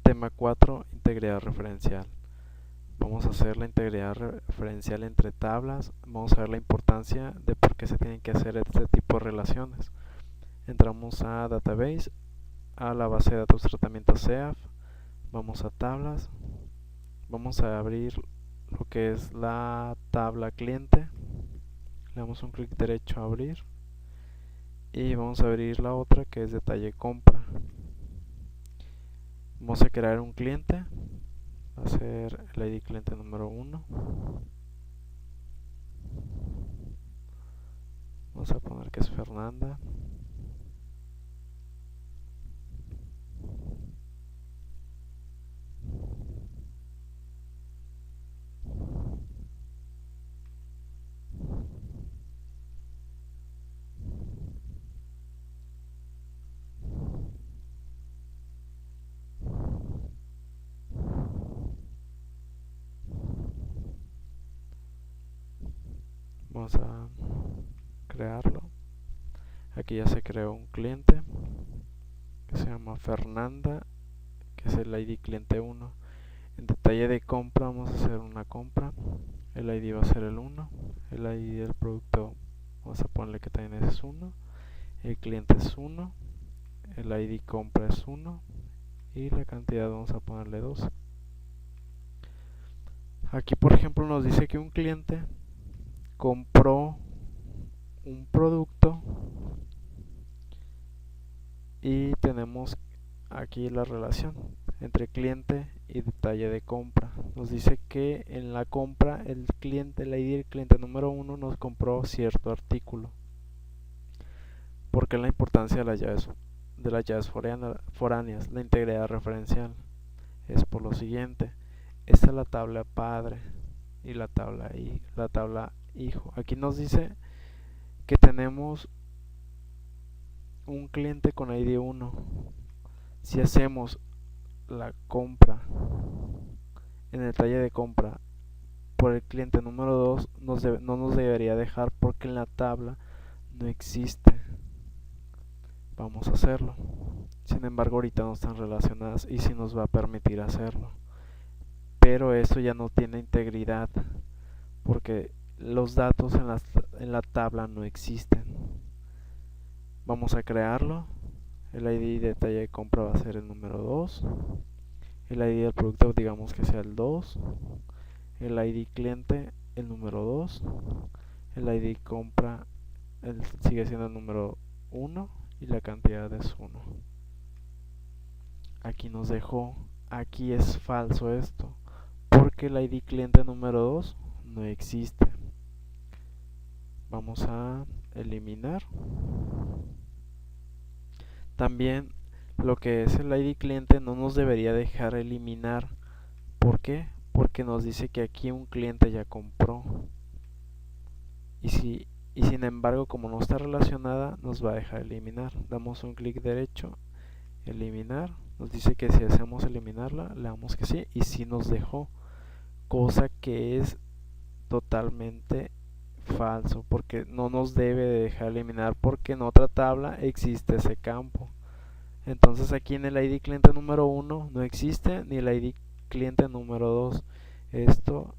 Tema 4, integridad referencial. Vamos a hacer la integridad referencial entre tablas. Vamos a ver la importancia de por qué se tienen que hacer este tipo de relaciones. Entramos a Database, a la base de datos tratamiento CEAF. Vamos a tablas. Vamos a abrir lo que es la tabla cliente. Le damos un clic derecho a abrir. Y vamos a abrir la otra que es detalle compra. Vamos a crear un cliente. Va a ser el ID cliente número 1. Vamos a poner que es Fernanda. Vamos a crearlo. Aquí ya se creó un cliente que se llama Fernanda, que es el ID cliente 1. En detalle de compra vamos a hacer una compra. El ID va a ser el 1. El ID del producto vamos a ponerle que también es 1. El cliente es 1. El ID compra es 1. Y la cantidad vamos a ponerle 2. Aquí por ejemplo nos dice que un cliente compró un producto y tenemos aquí la relación entre cliente y detalle de compra. Nos dice que en la compra el cliente, el ID del cliente número 1 nos compró cierto artículo. ¿Por qué la importancia de las llaves foráneas? La integridad referencial es por lo siguiente. Esta es la tabla padre y la tabla hijo. Aquí nos dice que tenemos un cliente con ID 1. Si hacemos la compra en el detalle de compra por el cliente número 2, no nos debería dejar porque en la tabla no existe. Vamos a hacerlo. Sin embargo, ahorita no están relacionadas y sí nos va a permitir hacerlo. Pero esto ya no tiene integridad porque los datos en la tabla no existen. Vamos a crearlo. El ID de detalle de compra va a ser el número 2. El ID del producto digamos que sea el 2. El ID cliente el número 2. El ID compra sigue siendo el número 1 y la cantidad es 1. Aquí nos dejó, aquí es falso esto porque el ID cliente número 2 no existe. Vamos a eliminar. También lo que es el ID cliente no nos debería dejar eliminar. ¿Por qué? Porque nos dice que aquí un cliente ya compró. Y sin embargo, como no está relacionada, nos va a dejar eliminar. Damos un clic derecho, eliminar. Nos dice que si hacemos eliminarla, le damos que sí. Y sí nos dejó. Cosa que es totalmente falso, porque no nos debe de dejar eliminar porque en otra tabla existe ese campo. Entonces aquí en el ID cliente número 1 no existe ni el ID cliente número 2. Esto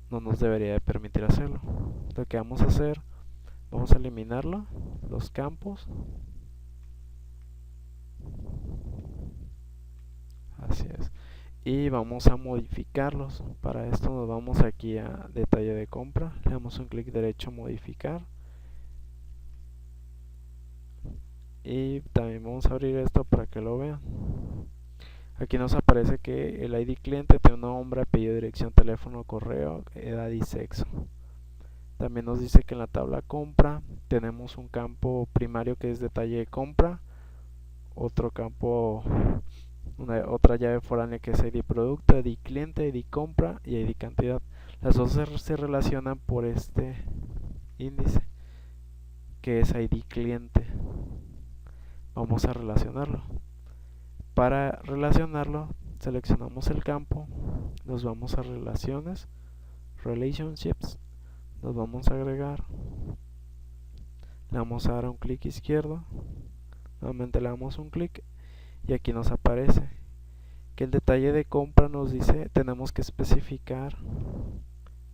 no nos debería de permitir hacerlo. Lo que vamos a hacer, vamos a eliminarlo, los campos. Así es. Y vamos a modificarlos. Para esto nos vamos aquí a detalle de compra, le damos un clic derecho a modificar y también vamos a abrir esto para que lo vean. Aquí nos aparece que el ID cliente tiene un nombre, apellido, dirección, teléfono, correo, edad y sexo. También nos dice que en la tabla compra tenemos un campo primario que es detalle de compra, otro campo, otra llave foránea que es ID producto, ID cliente, ID compra y ID cantidad. Las dos se relacionan por este índice que es ID cliente. Vamos a relacionarlo. Para relacionarlo seleccionamos el campo, nos vamos a relaciones, relationships, nos vamos a agregar, le vamos a dar un clic izquierdo, nuevamente le damos un clic y aquí nos aparece que el detalle de compra nos dice, tenemos que especificar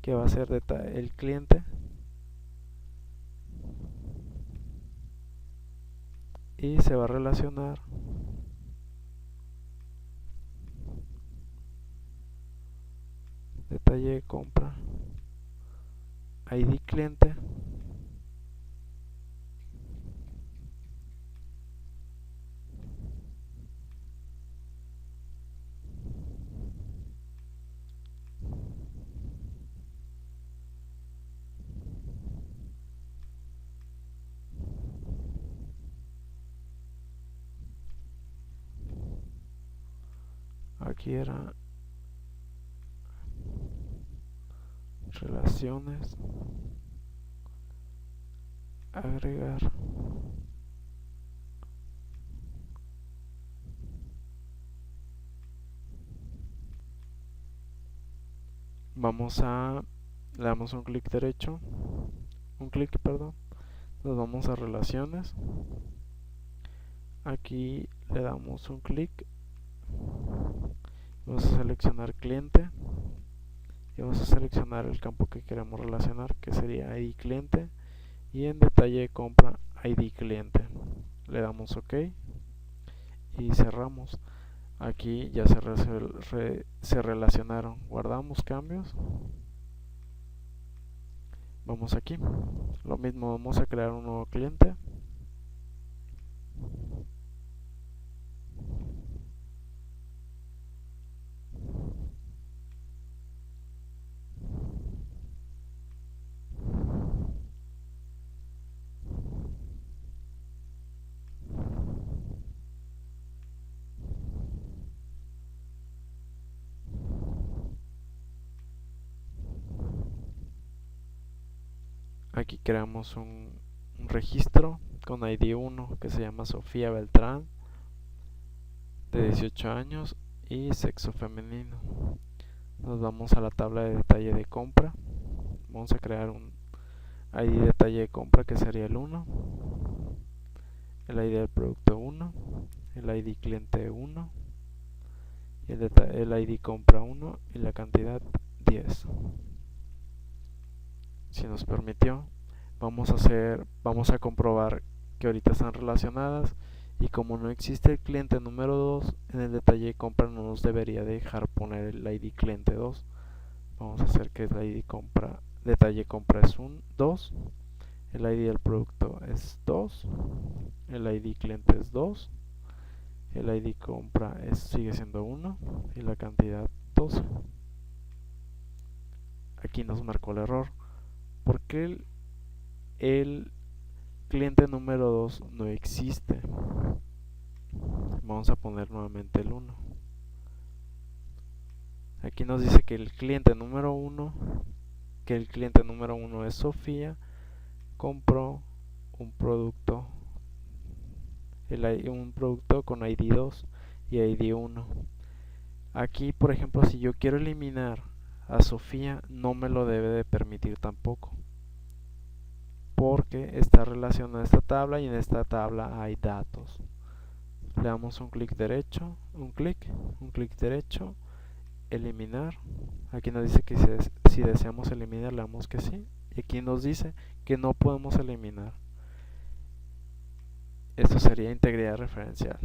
que va a ser el cliente y se va a relacionar detalle de compra, ID cliente, aquí era relaciones, agregar, le damos un clic derecho, perdón, nos vamos a relaciones, aquí le damos un clic, vamos a seleccionar cliente y vamos a seleccionar el campo que queremos relacionar, que sería ID cliente, y en detalle de compra ID cliente. Le damos OK y cerramos. Aquí ya se relacionaron. Guardamos cambios. Vamos aquí. Lo mismo, vamos a crear un nuevo cliente. Aquí creamos un registro con ID 1 que se llama Sofía Beltrán, de 18 años y sexo femenino. Nos vamos a la tabla de detalle de compra. Vamos a crear un ID detalle de compra que sería el 1, el ID del producto 1, el ID cliente 1, y el ID compra 1 y la cantidad 10. Si nos permitió, vamos a comprobar que ahorita están relacionadas, y como no existe el cliente número 2, en el detalle de compra no nos debería dejar poner el ID cliente 2. Vamos a hacer que el ID detalle compra es 2, el ID del producto es 2, el ID cliente es 2, el ID compra sigue siendo 1 y la cantidad 12. Aquí nos marcó el error porque el cliente número 2 no existe. Vamos a poner nuevamente el 1. Aquí nos dice que el cliente número 1 es Sofía, compró un producto con ID 2 y ID 1. Aquí, por ejemplo, si yo quiero eliminar a Sofía, no me lo debe de permitir tampoco, porque está relacionada a esta tabla y en esta tabla hay datos. Le damos un clic derecho, un clic derecho, eliminar. Aquí nos dice que si deseamos eliminar, le damos que sí, y aquí nos dice que no podemos eliminar. Esto sería integridad referencial.